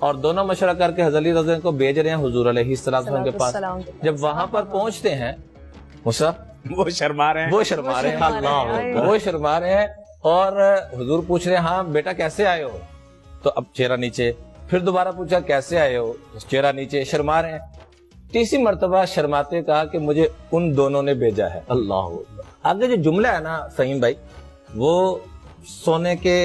اور دونوں مشورہ کر کے حضرت علی رضی اللہ عنہ کو بھیج رہے ہیں حضور علیہ السلام کے پاس. جب وہاں پر پہنچتے ہیں مصعب وہ شرما رہے ہیں وہ شرما رہے ہیں اور حضور پوچھ رہے ہیں ہاں بیٹا کیسے آئے ہو؟ تو اب چہرہ نیچے. پھر دوبارہ پوچھا کیسے آئے ہو؟ چہرہ نیچے. شرما رہے ہیں. تیسری مرتبہ شرماتے کہا کہ مجھے ان دونوں نے بھیجا ہے. اللہ. آگے جو جملہ ہے نا فہیم بھائی، وہ سونے کے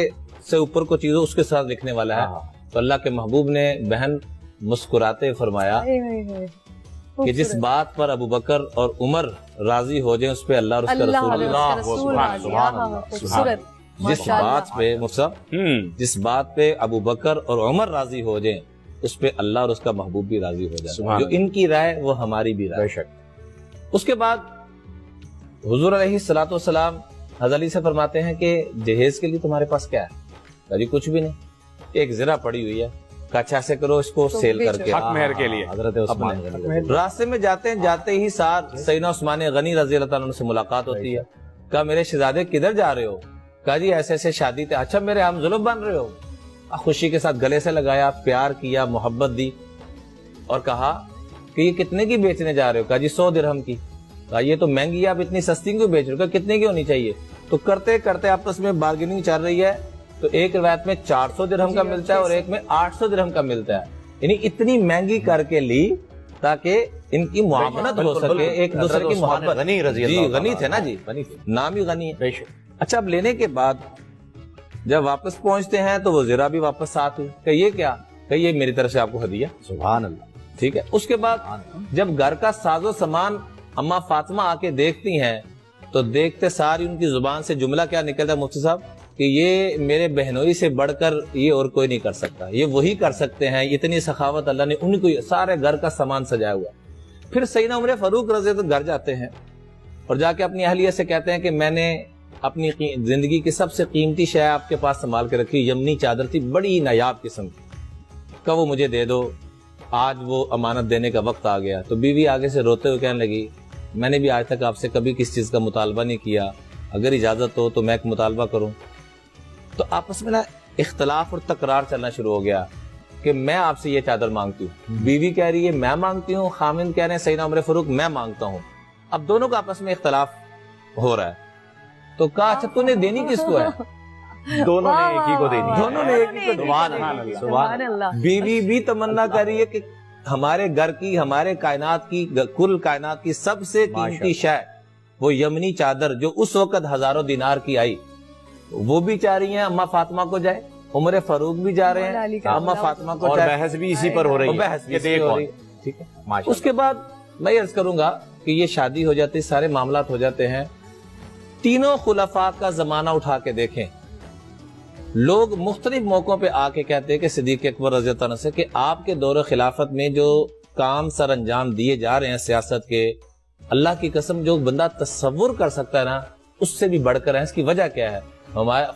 سے اوپر کو چیزوں اس کے ساتھ لکھنے والا ہے. تو اللہ کے محبوب نے بہن مسکراتے فرمایا کہ جس بات پر ابو بکر اور عمر راضی ہو جائیں اس پہ اللہ اور اس کا رسول جس بات پہ مصعب جس بات پہ ابو بکر اور عمر راضی ہو جائیں اس پہ اللہ اور اس کا محبوب بھی راضی ہو جائے. جو ان کی رائے وہ ہماری بھی رائے. اس کے بعد حضور علیہ السلام حضرت علی سے فرماتے ہیں کہ جہیز کے لیے تمہارے پاس کیا ہے؟ کہا کوچھ بھی نہیں، ایک زرہ پڑی ہوئی ہے. کہا اچھا سے کرو اس کو سیل کر کے حق مہر کے لیے. حضرت عثمان راستے میں جاتے ہی ساتھ سیدنا عثمان غنی رضی اللہ تعالیٰ عنہ سے ملاقات ہوتی ہے. کہا میرے شہزادے کدھر جا رہے ہو؟ کہا جی ایسے ایسے شادی تھے. اچھا میرے ہم ظلم بن رہے ہو؟ خوشی کے ساتھ گلے سے لگایا، پیار کیا، محبت دی اور کہا کہ یہ کتنے کی بیچنے جا رہے ہو؟ کہا جی 100 درہم کی. کہا یہ تو مہنگی ہے، آپ اتنی سستی کیوں بیچ رہے ہو؟ کہا کتنے کی ہونی چاہیے؟ تو کرتے کرتے آپس میں بارگیننگ چل رہی ہے. تو ایک روایت میں 400 درہم کا ملتا ہے اور ایک میں 800 درہم کا ملتا ہے. یعنی اتنی مہنگی کر کے لی تاکہ ان کی معاملت ہو سکے، ایک دوسرے کی محبت. جی غنی تھے نا، جی نام ہی غنی ہے. اچھا اب لینے کے بعد جب واپس پہنچتے ہیں تو وہ زرہ بھی واپس ساتھ ہوئی. کہ یہ کیا؟ کہ یہ میری طرف سے آپ کو ہدیہ. سبحان اللہ. ٹھیک ہے. اس کے بعد جب گھر کا ساز و سامان اما فاطمہ آ کے دیکھتی ہیں تو دیکھتے ساری ان کی زبان سے جملہ کیا نکلتا ہے مفتی صاحب کہ یہ میرے بہنوئی سے بڑھ کر یہ اور کوئی نہیں کر سکتا، یہ وہی کر سکتے ہیں. اتنی سخاوت اللہ نے ان کو، سارے گھر کا سامان سجایا ہوا. پھر سیدنا عمر فاروق رضی اللہ عنہ گھر جاتے ہیں اور جا کے اپنی اہلیہ سے کہتے ہیں کہ میں نے اپنی زندگی کی سب سے قیمتی شے آپ کے پاس سنبھال کے رکھی، یمنی چادر تھی بڑی نایاب قسم کی. کہ وہ مجھے دے دو، آج وہ امانت دینے کا وقت آ گیا. تو بیوی آگے سے روتے ہوئے کہنے لگی میں نے بھی آج تک آپ سے کبھی کس چیز کا مطالبہ نہیں کیا، اگر اجازت ہو تو میں ایک مطالبہ کروں. تو آپس میں نا اختلاف اور تکرار چلنا شروع ہو گیا کہ میں آپ سے یہ چادر مانگتی ہوں. بیوی کہہ رہی ہے میں مانگتی ہوں، خامند کہہ رہے ہیں سیدنا عمر فاروق میں مانگتا ہوں. اب دونوں کا آپس میں اختلاف ہو رہا ہے. تو کہا اچھا تو نے دینی کس کو ہے؟ دونوں نے ایک ہی کو دینی. دونوں نے ایک ہی کو. سبحان اللہ. بیوی بھی تمنا کر رہی ہے کہ ہمارے گھر کی، ہمارے کائنات کی، کل کائنات کی سب سے قیمتی شے وہ یمنی چادر جو اس وقت ہزاروں دینار کی آئی، وہ بھی چاہ رہی ہیں اما فاطمہ کو جائے. عمر فاروق بھی جا رہے ہیں اما فاطمہ کو اور جائے. بحث بھی اسی پر ہو رہی ہے. ٹھیک ہے. اس کے بعد میں عرض کروں گا کہ یہ شادی ہو جاتی، سارے معاملات ہو جاتے ہیں. تینوں خلفاء کا زمانہ اٹھا کے دیکھیں، لوگ مختلف موقعوں پہ آ کے کہتے ہیں کہ صدیق اکبر رضی اللہ عنہ سے کہ آپ کے دور خلافت میں جو کام سر انجام دیے جا رہے ہیں سیاست کے، اللہ کی قسم جو بندہ تصور کر سکتا ہے نا اس سے بھی بڑھ کر ہے. اس کی وجہ کیا ہے؟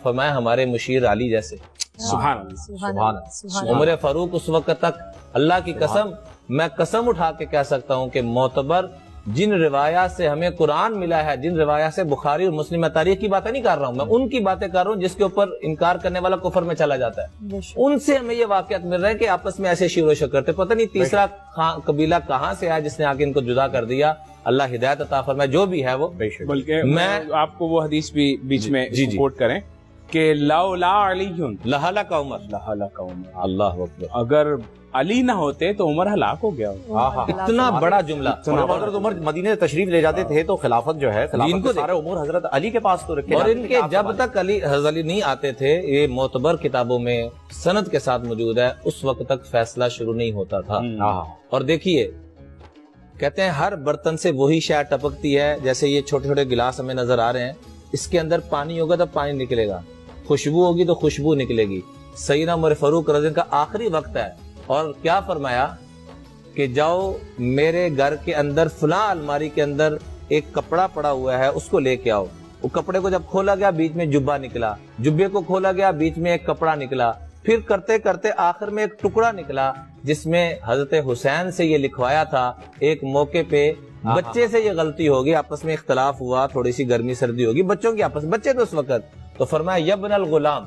فرمایا ہمارے مشیر علی جیسے. سبحان اللہ. عمر فاروق اس وقت تک اللہ کی قسم میں قسم اٹھا کے کہہ سکتا ہوں کہ معتبر جن روایات سے ہمیں قرآن ملا ہے، جن روایات سے بخاری اور مسلم، میں تاریخ کی باتیں نہیں کر رہا ہوں، میں ان کی باتیں کر رہا ہوں جس کے اوپر انکار کرنے والا کفر میں چلا جاتا ہے. ان سے ہمیں یہ واقعات مل رہے ہیں کہ آپس میں ایسے شیر و شکر تھے. پتہ نہیں تیسرا قبیلہ کہاں سے آیا جس نے آگے ان کو جدا کر دیا. اللہ ہدایت عطا فرمائے جو بھی ہے وہ. بلکہ میں آپ کو وہ حدیث بھی بیچ میں کوٹ کریں کہ لولا علی لہلک عمر، لہلک عمر. اللہ اکبر. اگر علی نہ ہوتے تو عمر ہلاک ہو گیا. اتنا بڑا جملہ. حضرت عمر مدینے تشریف لے جاتے تھے تو خلافت جو ہے خلافت کے سارے امور حضرت علی کے پاس تو رکھے اور ان کے جب تک حضرت علی نہیں آتے تھے، یہ معتبر کتابوں میں سند کے ساتھ موجود ہے، اس وقت تک فیصلہ شروع نہیں ہوتا تھا. اور دیکھیے کہتے ہیں ہر برتن سے وہی شے ٹپکتی ہے. جیسے یہ چھوٹے چھوٹے گلاس ہمیں نظر آ رہے ہیں، اس کے اندر پانی ہوگا تو پانی نکلے گا، خوشبو ہوگی تو خوشبو نکلے گی. سیدنا عمر فاروق رضی اللہ عنہ کا آخری وقت ہے اور کیا فرمایا کہ جاؤ میرے گھر کے اندر فلاں الماری کے اندر ایک کپڑا پڑا ہوا ہے، اس کو لے کے آؤ. وہ کپڑے کو جب کھولا گیا بیچ میں جبہ نکلا، جبے کو کھولا گیا بیچ میں ایک کپڑا نکلا، پھر کرتے کرتے آخر میں ایک ٹکڑا نکلا جس میں حضرت حسین سے یہ لکھوایا تھا. ایک موقع پہ بچے سے یہ غلطی ہوگی، آپس میں اختلاف ہوا، تھوڑی سی گرمی سردی ہوگی بچوں کی آپس، بچے تو اس وقت، تو فرمایا یبن الغلام،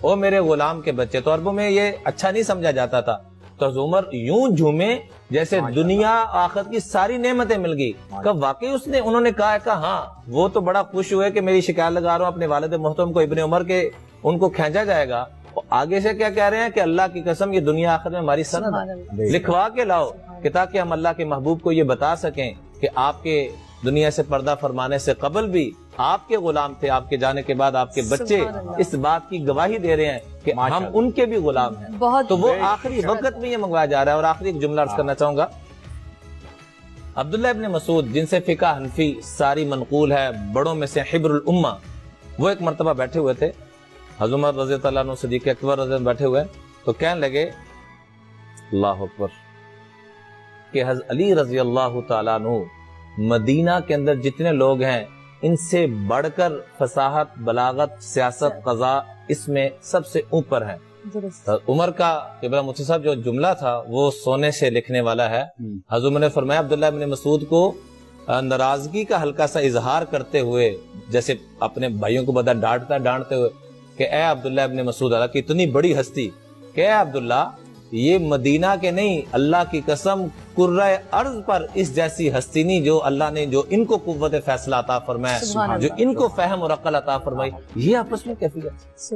او میرے غلام کے بچے. تو عربوں میں یہ اچھا نہیں سمجھا جاتا تھا. تو حضرت عمر یوں جھومے جیسے دنیا آخرت کی ساری نعمتیں مل گئی. کب واقعی انہوں نے کہا کہ ہاں وہ تو بڑا خوش ہوئے کہ میری شکایت لگا رہا ہوں اپنے والد محترم کو ابن عمر کے, ان کو کھینچا جائے گا. آگے سے کیا کہہ رہے ہیں کہ اللہ کی قسم یہ دنیا آخرت میں ہماری سند ہے, لکھوا کے لاؤ کہ تاکہ ہم اللہ کے محبوب کو یہ بتا سکیں کہ آپ کے دنیا سے پردہ فرمانے سے قبل بھی آپ کے غلام تھے, آپ کے جانے کے بعد آپ کے بچے اس بات کی گواہی دے رہے ہیں کہ ہم ان کے بھی غلام ہیں. تو وہ آخری وقت میں یہ منگوایا جا رہا ہے. اور آخری ایک جملہ عرض کرنا چاہوں گا, عبداللہ ابن مسعود جن سے فقہ حنفی ساری منقول ہے, بڑوں میں سے حبر الامہ, وہ ایک مرتبہ بیٹھے ہوئے تھے, حضرت عمر رضی اللہ عنہ صدیق اکبر رضی اللہ عنہ بیٹھے ہوئے, تو کہنے لگے اللہ اکبر کہ حضرت علی رضی اللہ تعالیٰ عنہ مدینہ کے اندر جتنے لوگ ہیں ان سے بڑھ کر فصاحت, بلاغت, سیاست, قضاء اس میں سب سے اوپر ہیں. عمر کا قبلہ مفتی صاحب جو جملہ تھا وہ سونے سے لکھنے والا ہے. حضرت عمر نے فرمایا عبداللہ ابن مسعود کو ناراضگی کا ہلکا سا اظہار کرتے ہوئے, جیسے اپنے بھائیوں کو بدا ڈانٹتے ہوئے کہ اے عبداللہ ابن مسعود, اللہ کی اتنی بڑی ہستی, کہ اے عبداللہ یہ مدینہ کے نہیں, اللہ کی قسم کرۂ ارض پر اس جیسی ہستی نہیں جو اللہ نے جو ان کو قوت فیصلہ عطا فرمایا, جو ان کو فہم اور عقل عطا فرمائی. یہ آپس میں کیفیت.